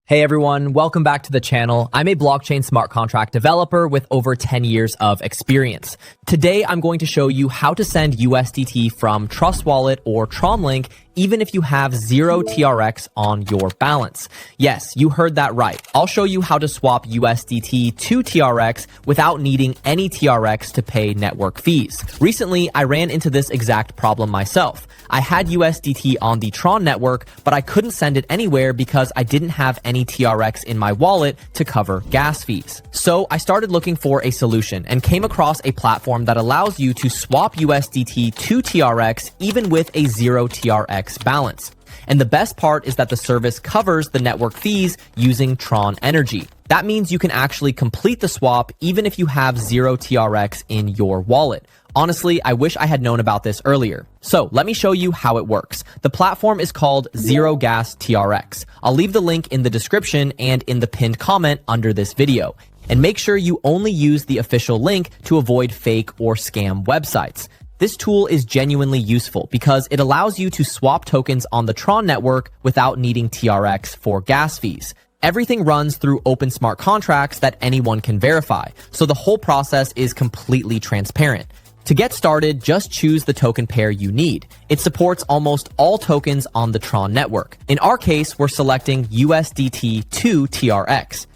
Hey everyone, welcome back to the channel. I'm a blockchain smart contract developer with over 10 years of experience. Today, I'm going to show you how to send USDT from Trust Wallet or Tron Link even if you have 0 TRX on your balance. Yes, you heard that right. I'll show you how to swap USDT to TRX without needing any TRX to pay network fees. Recently, I ran into this exact problem myself. I had USDT on the Tron network, but I couldn't send it anywhere because I didn't have any TRX in my wallet to cover gas fees. So I started looking for a solution and came across a platform that allows you to swap USDT to TRX even with a 0 TRX balance. And the best part is that the service covers the network fees using Tron Energy. That means you can actually complete the swap even if you have 0 TRX in your wallet. Honestly, I wish I had known about this earlier. So let me show you how it works. The platform is called Zero Gas TRX. I'll leave the link in the description and in the pinned comment under this video. And make sure you only use the official link to avoid fake or scam websites. This tool is genuinely useful because it allows you to swap tokens on the Tron network without needing TRX for gas fees. Everything runs through open smart contracts that anyone can verify, so the whole process is completely transparent. To get started, just choose the token pair you need. It supports almost all tokens on the Tron network. In our case, we're selecting USDT to TRX.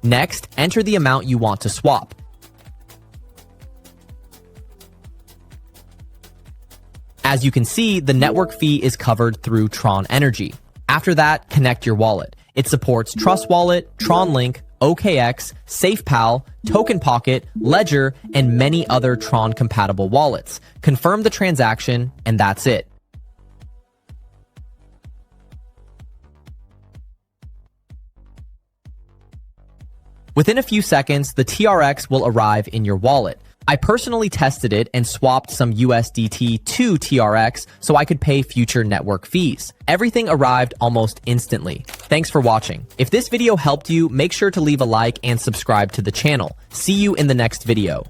Next, enter the amount you want to swap. As you can see, the network fee is covered through Tron Energy. After that, connect your wallet. It supports Trust Wallet, Tron Link, OKX, SafePal, Token Pocket, Ledger, and many other Tron-compatible wallets. Confirm the transaction, and that's it. Within a few seconds, the TRX will arrive in your wallet. I personally tested it and swapped some USDT to TRX so I could pay future network fees. Everything arrived almost instantly. Thanks for watching. If this video helped you, make sure to leave a like and subscribe to the channel. See you in the next video.